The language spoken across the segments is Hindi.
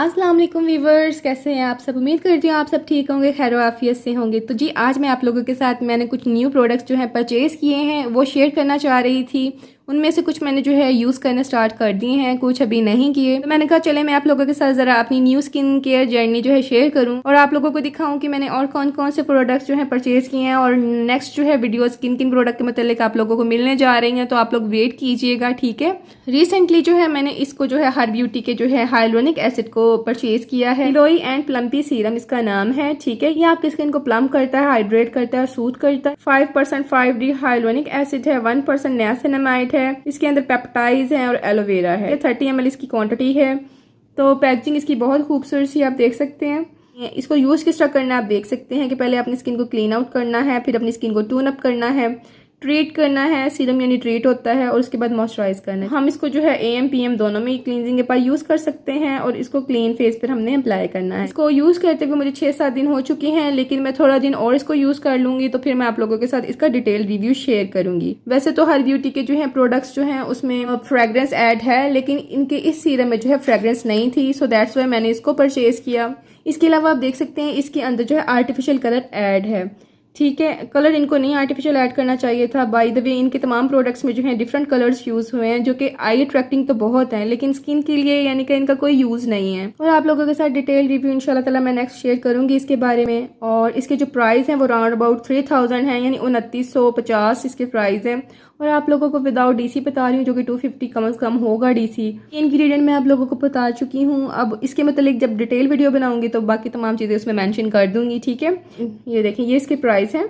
अस्सलाम वालेकुम वीवर्स, कैसे हैं आप सब। उम्मीद करती हूँ आप सब ठीक होंगे, खैर आफियत से होंगे। तो जी आज मैं आप लोगों के साथ मैंने कुछ न्यू प्रोडक्ट्स जो हैं परचेज़ किए हैं वो शेयर करना चाह रही थी। उनमें से कुछ मैंने जो है यूज़ करना स्टार्ट कर दिए हैं, कुछ अभी नहीं किए। तो मैंने कहा चले मैं आप लोगों के साथ ज़रा अपनी न्यू स्किन केयर जर्नी जो है शेयर करूँ और आप लोगों को दिखाऊँ कि मैंने और कौन कौन से प्रोडक्ट्स जो है परचेज़ किए हैं और नेक्स्ट जो है वीडियो किन किन प्रोडक्ट के मतलब आप लोगों को मिलने जा रही हैं। तो आप लोग वेट कीजिएगा, ठीक है। रिसेंटली जो है मैंने इसको जो है हर ब्यूटी के जो है हाइलोनिक एसिड को परचेज किया है। ग्लोई एंड प्लम्पी सीरम इसका नाम है, ठीक है। ये आपकी स्किन को प्लम्प करता है, हाइड्रेट करता है, सूथ करता है। 5% 5D हाइलोनिक एसिड है, 1% नियासिनामाइड है, इसके अंदर पेप्टाइड्स है और एलोवेरा है। 30 ml इसकी क्वांटिटी है। तो पैकेजिंग इसकी बहुत खूबसूरत सी आप देख सकते हैं। इसको यूज किस तरह करना है आप देख सकते हैं कि पहले अपनी स्किन को क्लीन आउट करना है, फिर अपनी स्किन को टून अप करना है, ट्रीट करना है, सीरम यानी ट्रीट होता है, और उसके बाद मॉइस्चराइज करना है। हम इसको जो है AM PM दोनों में क्लींजिंग के पास यूज कर सकते हैं और इसको क्लीन फेस पर हमने अप्लाई करना है। इसको यूज करते हुए मुझे 6-7 दिन हो चुके हैं, लेकिन मैं थोड़ा दिन और इसको यूज कर लूंगी तो फिर मैं आप लोगों के साथ इसका डिटेल रिव्यू शेयर करूंगी। वैसे तो हर ब्यूटी के जो है प्रोडक्ट्स जो है उसमें फ्रेग्रेंस ऐड है, लेकिन इनके इस सीरम में जो है फ्रेग्रेंस नहीं थी, सो दैट्स वाई मैंने इसको परचेज किया। इसके अलावा आप देख सकते हैं इसके अंदर जो है आर्टिफिशियल कलर ऐड है, ठीक है। कलर इनको नहीं आर्टिफिशियल ऐड करना चाहिए था। बाय द वे इनके तमाम प्रोडक्ट्स में जो है डिफरेंट कलर्स यूज हुए हैं जो कि आई अट्रैक्टिंग तो बहुत हैं, लेकिन स्किन के लिए यानी कि इनका कोई यूज नहीं है। और आप लोगों के साथ डिटेल रिव्यू इंशाल्लाह ताला मैं नेक्स्ट शेयर करूंगी इसके बारे में। और इसके जो प्राइस है वो राउंड अबाउट 3000 है, यानी 2950 इसके प्राइस है। और आप लोगों को विदाउट DC बता रही हूँ, जो कि 250 कम से कम होगा DC। इंग्रेडिएंट मैं आप लोगों को बता चुकी हूँ। अब इसके मतलब जब डिटेल वीडियो बनाऊंगी तो बाकी तमाम चीजें उसमें मेंशन कर दूंगी, ठीक है। ये देखें, ये इसके प्राइस है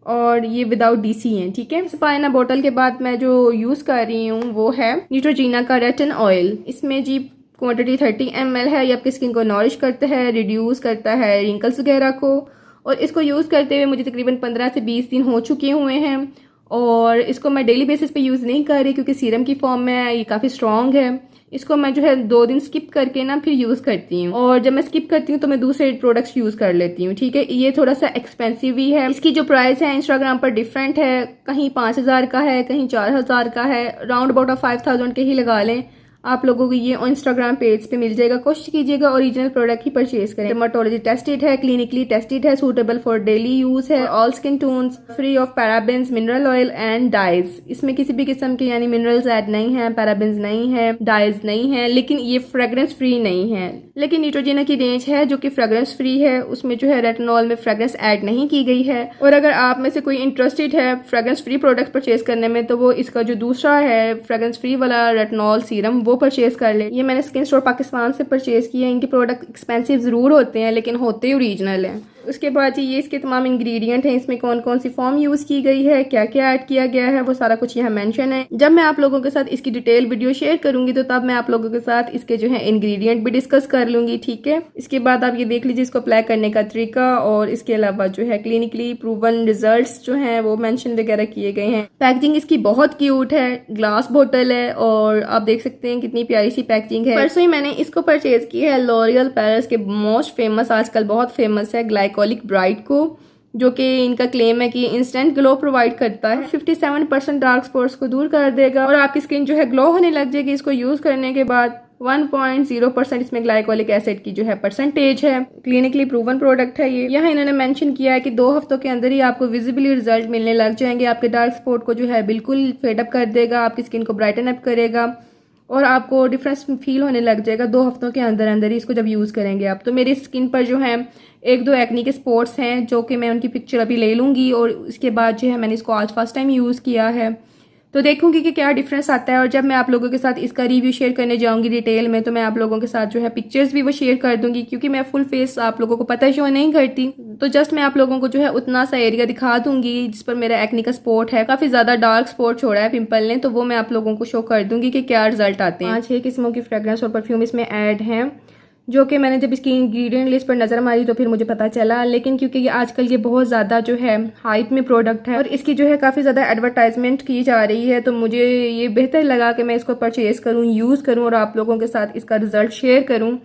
और ये विदाउट DC है, ठीक है। स्पाइना बोतल के बाद मैं जो यूज कर रही हूँ वो है न्यूट्रोजीना का रेटिन ऑयल। इसमें जी क्वांटिटी 30 ml है। ये आपकी स्किन को नॉरिश करता है, रिड्यूस करता है रिंकल्स वगैरह को। और इसको यूज करते हुए मुझे तकरीबन 15 से 20 दिन हो चुके हुए हैं और इसको मैं डेली बेसिस पे यूज नहीं कर रही क्योंकि सीरम की फॉर्म में है, ये काफी स्ट्रॉन्ग है। इसको मैं जो है 2 दिन स्किप करके ना फिर यूज करती हूँ, और जब मैं स्किप करती हूँ तो मैं दूसरे प्रोडक्ट्स यूज कर लेती हूँ, ठीक है। ये थोड़ा सा एक्सपेंसिव भी है। इसकी जो प्राइस है इंस्टाग्राम पर डिफरेंट है, कहीं 5000 का है, कहीं 4000 का है, राउंड अबाउट 5000 के ही लगा लें। आप लोगों को ये इंस्टाग्राम पेज पे मिल जाएगा। कोशिश कीजिएगा ओरिजिनल प्रोडक्ट ही परचेज करें। डर्मेटोलॉजी टेस्टेड है, क्लिनिकली टेस्टेड है, सूटेबल फॉर डेली यूज है, all skin tones, free of parabens, mineral oil and dyes. इसमें किसी भी किस्म के यानी मिनरल्स ऐड नहीं है, पैराबेन्स नहीं है, डाइज नहीं है, लेकिन ये फ्रेग्रेंस फ्री नहीं है। लेकिन न्यूट्रोजीना की रेंज है जो कि फ्रेग्रेंस फ्री है, उसमें जो है रेटिनॉल में फ्रेग्रेंस ऐड नहीं की गई है। और अगर आप में से कोई इंटरेस्टेड है फ्रेग्रेंस फ्री प्रोडक्ट परचेज करने में तो वो इसका जो दूसरा है फ्रेग्रेंस फ्री वाला रेटिनॉल सीरम वो परचेज कर ले। ये मैंने स्किन स्टोर पाकिस्तान से परचेज किया है। इनके प्रोडक्ट एक्सपेंसिव जरूर होते हैं लेकिन होते ओरिजिनल हैं। उसके बाद ये इसके तमाम इंग्रेडिएंट हैं, इसमें कौन कौन सी फॉर्म यूज की गई है, क्या क्या ऐड किया गया है, वो सारा कुछ यहाँ मेंशन है। जब मैं आप लोगों के साथ इसकी डिटेल वीडियो शेयर करूंगी तो तब मैं आप लोगों के साथ इसके जो है इंग्रेडिएंट भी डिस्कस कर लूंगी, ठीक है। इसके बाद आप ये देख लीजिए इसको अप्लाई करने का तरीका, और इसके अलावा जो है क्लिनिकली प्रूवन रिजल्ट जो है वो मेंशन वगैरह किए गए हैं। पैकेजिंग इसकी बहुत क्यूट है, ग्लास बोतल है और आप देख सकते हैं कितनी प्यारी सी पैकेजिंग है। परसों ही मैंने इसको परचेज की है लॉरियल पेरिस के मोस्ट फेमस, आजकल बहुत फेमस है, ग्लाइकोलिक ब्राइट को, जो कि इनका क्लेम है कि इंस्टेंट ग्लो प्रोवाइड करता है। 57% डार्क स्पॉट्स को दूर कर देगा और आपकी स्किन जो है ग्लो होने लग जाएगी इसको यूज करने के बाद। 1.0% इसमें ग्लाइकोलिक एसिड की जो है परसेंटेज है। क्लिनिकली प्रूवन प्रोडक्ट है ये। यहाँ इन्होंने मेंशन किया है कि 2 हफ्तों के अंदर ही आपको विजिबली रिजल्ट मिलने लग जाएंगे। आपके डार्क स्पॉट को जो है बिल्कुल फेड अप कर देगा, आपकी स्किन को ब्राइटन अप करेगा और आपको डिफरेंस फील होने लग जाएगा 2 हफ्तों के अंदर अंदर ही इसको जब यूज करेंगे आप। तो मेरी स्किन पर जो है 1-2 एक्नी के स्पॉट्स हैं जो कि मैं उनकी पिक्चर अभी ले लूंगी और उसके बाद जो है मैंने इसको आज फर्स्ट टाइम यूज किया है तो देखूंगी कि क्या डिफरेंस आता है। और जब मैं आप लोगों के साथ इसका रिव्यू शेयर करने जाऊंगी डिटेल में तो मैं आप लोगों के साथ जो है पिक्चर्स भी वो शेयर कर दूंगी, क्योंकि मैं फुल फेस आप लोगों को पता शो नहीं करती। तो जस्ट मैं आप लोगों को जो है उतना सा एरिया दिखा दूंगी जिस पर मेरा एक्नी का स्पॉट है, काफी ज्यादा डार्क स्पॉट छोड़ा है पिंपल ने, तो वो मैं आप लोगों को शो कर दूंगी कि क्या रिजल्ट आते हैं। 5-6 किस्मों की फ्रेग्रेंस और परफ्यूम इसमें ऐड है, जो कि मैंने जब इसकी इंग्रेडिएंट लिस्ट पर नजर मारी तो फिर मुझे पता चला। लेकिन क्योंकि ये आजकल ये बहुत ज़्यादा जो है हाइप में प्रोडक्ट है और इसकी जो है काफ़ी ज़्यादा एडवर्टाइजमेंट की जा रही है, तो मुझे ये बेहतर लगा कि मैं इसको परचेज़ करूँ, यूज़ करूँ और आप लोगों के साथ इसका रिजल्ट शेयर करूँ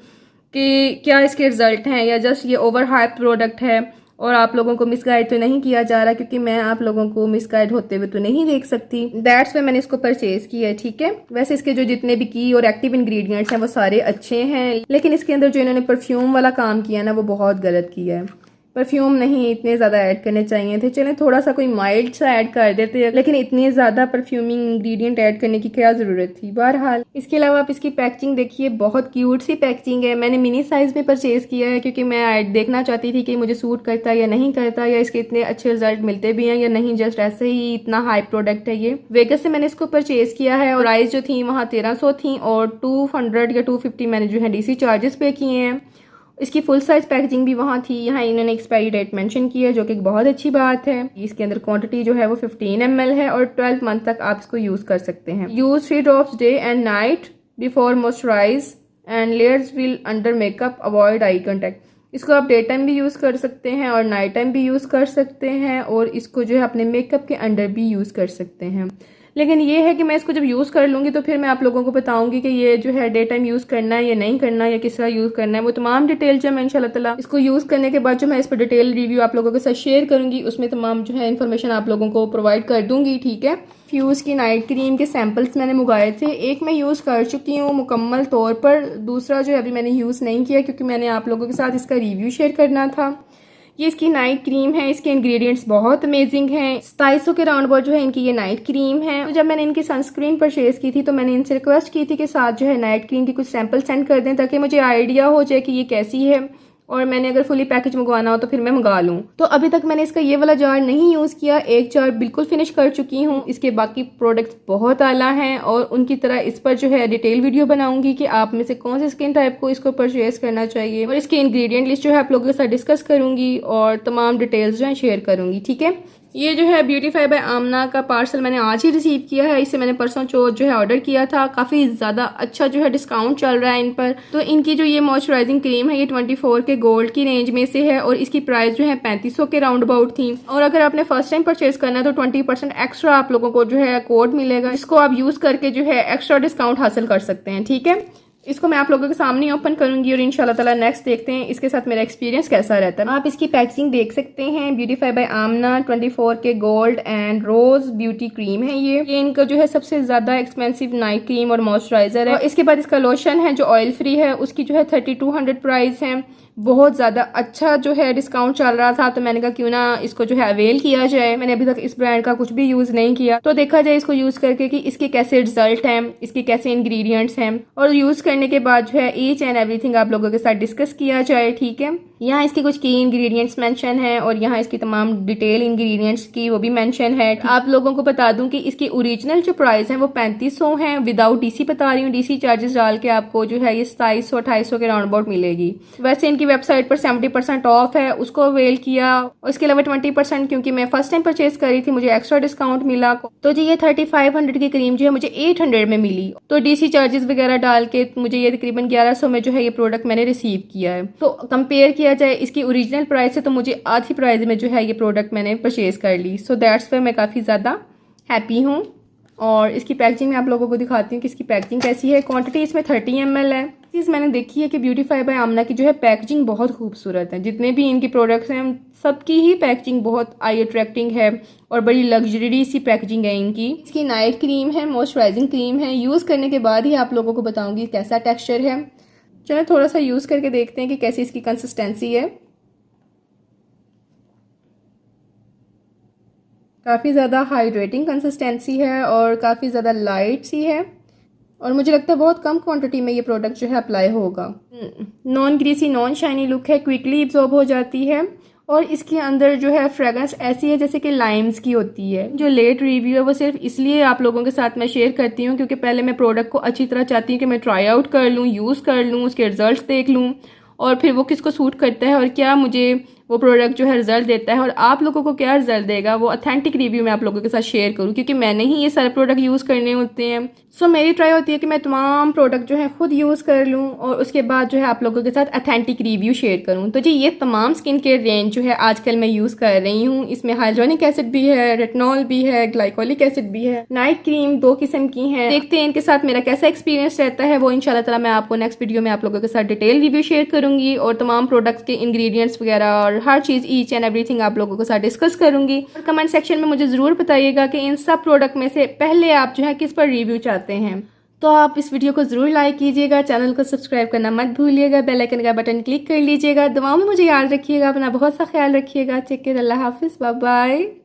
कि क्या इसके रिजल्ट हैं या जस्ट ये ओवर हाइप प्रोडक्ट है और आप लोगों को मिसगाइड तो नहीं किया जा रहा, क्योंकि मैं आप लोगों को मिसगाइड होते हुए तो नहीं देख सकती। दैट्स वे मैंने इसको परचेज किया है, ठीक है। वैसे इसके जो जितने भी की और एक्टिव इंग्रेडिएंट्स हैं वो सारे अच्छे हैं, लेकिन इसके अंदर जो इन्होंने परफ्यूम वाला काम किया ना वो बहुत गलत किया है। परफ्यूम नहीं इतने ज़्यादा ऐड करने चाहिए थे, चलें थोड़ा सा कोई माइल्ड सा ऐड कर देते, लेकिन इतने ज़्यादा परफ्यूमिंग इंग्रेडिएंट ऐड करने की क्या ज़रूरत थी। बहरहाल इसके अलावा आप इसकी पैकेजिंग देखिए, बहुत क्यूट सी पैकेजिंग है। मैंने मिनी साइज़ में परचेज़ किया है, क्योंकि मैं देखना चाहती थी कि मुझे सूट करता है या नहीं करता, या इसके इतने अच्छे रिजल्ट मिलते भी हैं या नहीं, जस्ट ऐसे ही इतना हाई प्रोडक्ट है ये। वेगस से मैंने इसको परचेज़ किया है और प्राइस जो थी वहाँ 1300 थी और 200 या 250 मैंने जो है DC चार्जेस पे किए हैं। इसकी फुल साइज पैकेजिंग भी वहाँ थी। यहाँ इन्होंने एक्सपायरी डेट मेंशन की है, जो कि एक बहुत अच्छी बात है। इसके अंदर क्वांटिटी जो है वो 15 ml है और 12 मंथ तक आप इसको यूज़ कर सकते हैं। Use 3 drops day and night before moisturise and layers will under makeup, avoid eye contact. इसको आप डे टाइम भी यूज़ कर सकते हैं और नाइट टाइम भी यूज़ कर सकते हैं, और इसको जो है अपने मेकअप के अंडर भी यूज़ कर सकते हैं। लेकिन ये है कि मैं इसको जब यूज़ कर लूँगी तो फिर मैं आप लोगों को बताऊंगी कि ये जो है डे टाइम यूज़ करना है या नहीं करना है, या किस तरह यूज़ करना है। वो तमाम डिटेल जो मैं इंशाल्लाह ताला इसको यूज़ करने के बाद जो मैं इस पर डिटेल रिव्यू आप लोगों के साथ शेयर करूँगी, उसमें तमाम जो है इन्फॉर्मेशन आप लोगों को प्रोवाइड कर दूँगी, ठीक है। फ्यूज़ की नाइट क्रीम के सैम्पल्स मैंने मंगाए थे, एक मैं यूज़ कर चुकी हूँ मुकम्मल तौर पर, दूसरा जो है अभी मैंने यूज़ नहीं किया, क्योंकि मैंने आप लोगों के साथ इसका रिव्यू शेयर करना था। ये इसकी नाइट क्रीम है, इसके इंग्रेडिएंट्स बहुत अमेजिंग हैं। 2700 के राउंड अबाउट जो है इनकी ये नाइट क्रीम है। तो जब मैंने इनकी सनस्क्रीन परचेज की थी तो मैंने इनसे रिक्वेस्ट की थी कि साथ जो है नाइट क्रीम की कुछ सैंपल सेंड कर दें, ताकि मुझे आइडिया हो जाए कि ये कैसी है, और मैंने अगर फुली पैकेज मंगवाना हो तो फिर मैं मंगा लूँ। तो अभी तक मैंने इसका ये वाला जार नहीं यूज़ किया, एक जार बिल्कुल फिनिश कर चुकी हूँ। इसके बाकी प्रोडक्ट्स बहुत आला हैं और उनकी तरह इस पर जो है डिटेल वीडियो बनाऊंगी कि आप में से कौन से स्किन टाइप को इसको परचेज करना चाहिए, और इसकी इंग्रेडिएंट लिस्ट जो है आप लोगों के साथ डिस्कस करूंगी और तमाम डिटेल्स जो है शेयर करूंगी, ठीक है। ये जो है ब्यूटीफाई बाय आमना का पार्सल मैंने आज ही रिसीव किया है। इसे मैंने परसों चौथ जो है ऑर्डर किया था। काफ़ी ज़्यादा अच्छा जो है डिस्काउंट चल रहा है इन पर। तो इनकी जो ये मॉइस्चराइजिंग क्रीम है ये 24 के गोल्ड की रेंज में से है और इसकी प्राइस जो है 3500 के राउंड अबाउट थी। और अगर आपने फर्स्ट टाइम परचेज करना है तो 20% एक्स्ट्रा आप लोगों को जो है कोड मिलेगा, इसको आप यूज़ करके जो है एक्स्ट्रा डिस्काउंट हासिल कर सकते हैं, ठीक है। इसको मैं आप लोगों के सामने ओपन करूंगी और इंशाल्लाह ताला नेक्स्ट देखते हैं इसके साथ मेरा एक्सपीरियंस कैसा रहता है। आप इसकी पैकेजिंग देख सकते हैं, ब्यूटीफाई बाय आमना 24 के gold and rose beauty cream है। ये इनका जो है सबसे ज़्यादा एक्सपेंसिव नाइट क्रीम और मॉइस्चराइजर है। और इसके बाद इसका लोशन है जो ऑयल फ्री है, उसकी जो है 3200 प्राइस है। बहुत ज़्यादा अच्छा जो है डिस्काउंट चल रहा था, तो मैंने कहा क्यों ना इसको जो है अवेल किया जाए। मैंने अभी तक इस ब्रांड का कुछ भी यूज़ नहीं किया, तो देखा जाए इसको यूज़ करके कि इसके कैसे रिजल्ट हैं, इसके कैसे इंग्रेडिएंट्स हैं, और यूज़ करने के बाद जो है ईच एंड एवरीथिंग आप लोगों के साथ डिस्कस किया जाए, ठीक है। यहाँ इसके कुछ की इंग्रेडिएंट्स मेंशन है और यहाँ इसकी तमाम डिटेल इंग्रेडिएंट्स की वो भी मेंशन है। आप लोगों को बता दूं कि इसकी ओरिजिनल जो प्राइस है वो 3500 है, विदाउट डीसी बता रही हूँ। डीसी चार्जेस डाल के आपको जो है ये 2700-2800 के राउंड अबाउट मिलेगी। वैसे इनकी वेबसाइट पर 70% ऑफ है, उसको अवेल किया। और इसके अलावा 20% क्योंकि मैं फर्स्ट टाइम परचेज करी थी मुझे एक्स्ट्रा डिस्काउंट मिला, तो जी ये 3500 की क्रीम जो है मुझे 800 में मिली। तो डीसी चार्जेस वगैरह डाल के मुझे ये तकरीबन 1100 में जो है ये प्रोडक्ट मैंने रिसीव किया है। तो कंपेयर किया जाए इसकी ओरिजिनल प्राइस से तो मुझे आधी प्राइस में जो है ये प्रोडक्ट मैंने परचेज कर ली। सो दैट्स वाई मैं काफ़ी ज़्यादा हैप्पी हूँ। और इसकी पैकेजिंग मैं आप लोगों को दिखाती हूँ कि इसकी पैकेजिंग कैसी है। क्वांटिटी इसमें 30 ml है। चीज़ मैंने देखी है कि ब्यूटीफाई बाय आमना की जो है पैकेजिंग बहुत खूबसूरत है। जितने भी इनकी प्रोडक्ट्स हैं सबकी ही पैकेजिंग बहुत आई अट्रैक्टिंग है और बड़ी लग्जरी सी पैकेजिंग है इनकी। इसकी नाइट क्रीम है, मॉइस्चराइजिंग क्रीम है। यूज़ करने के बाद ही आप लोगों को बताऊँगी कैसा टेक्स्चर है। चलो थोड़ा सा यूज़ करके देखते हैं कि कैसी इसकी कंसिस्टेंसी है। काफ़ी ज़्यादा हाइड्रेटिंग कंसिस्टेंसी है और काफ़ी ज़्यादा लाइट सी है और मुझे लगता है बहुत कम क्वांटिटी में ये प्रोडक्ट जो है अप्लाई होगा। Non greasy non shiny look है, क्विकली एब्जॉर्ब हो जाती है और इसके अंदर जो है फ्रेगरेंस ऐसी है जैसे कि लाइम्स की होती है। जो लेट रिव्यू है वो सिर्फ इसलिए आप लोगों के साथ मैं शेयर करती हूँ क्योंकि पहले मैं प्रोडक्ट को अच्छी तरह चाहती हूँ कि मैं ट्राई आउट कर लूँ, यूज़ कर लूँ, उसके रिजल्ट्स देख लूँ और फिर वो किसको सूट करता है और क्या मुझे वो प्रोडक्ट जो है रिजल्ट देता है और आप लोगों को क्या रिजल्ट देगा वो ऑथेंटिक रिव्यू मैं आप लोगों के साथ शेयर करूँ, क्योंकि मैंने ही ये सारे प्रोडक्ट यूज़ करने होते हैं। सो मेरी ट्राई होती है कि मैं तमाम प्रोडक्ट जो है खुद यूज़ कर लूँ और उसके बाद जो है आप लोगों के साथ ऑथेंटिक रिव्यू शेयर करूँ। तो जी ये तमाम स्किन केयर रेंज जो है आजकल मैं यूज़ कर रही हूँ। इसमें हाइलोनिक एसिड भी है, रेटिनॉल भी है, ग्लाइकोलिक एसिड भी है। नाइट क्रीम 2 किस्म की हैं। देखते हैं इनके साथ मेरा कैसा एक्सपीरियंस रहता है। वो इंशाल्लाह ताला मैं आपको नेक्स्ट वीडियो में आप लोगों के साथ डिटेल रिव्यू शेयर करूँगी और तमाम प्रोडक्ट्स के इंग्रेडिएंट्स वगैरह और हर चीज़ ईच एंड एवरीथिंग आप लोगों के साथ डिस्कस करूंगी। और कमेंट सेक्शन में मुझे ज़रूर बताइएगा कि इन सब प्रोडक्ट में से पहले आप जो है किस पर रिव्यू चाहते हैं। तो आप इस वीडियो को ज़रूर लाइक कीजिएगा, चैनल को सब्सक्राइब करना मत भूलिएगा, बेल आइकन का बटन क्लिक कर लीजिएगा। दुआओं में मुझे याद रखिएगा, अपना बहुत सा ख्याल रखिएगा। टेक केयर, अल्लाह हाफिज़, बाय बाय।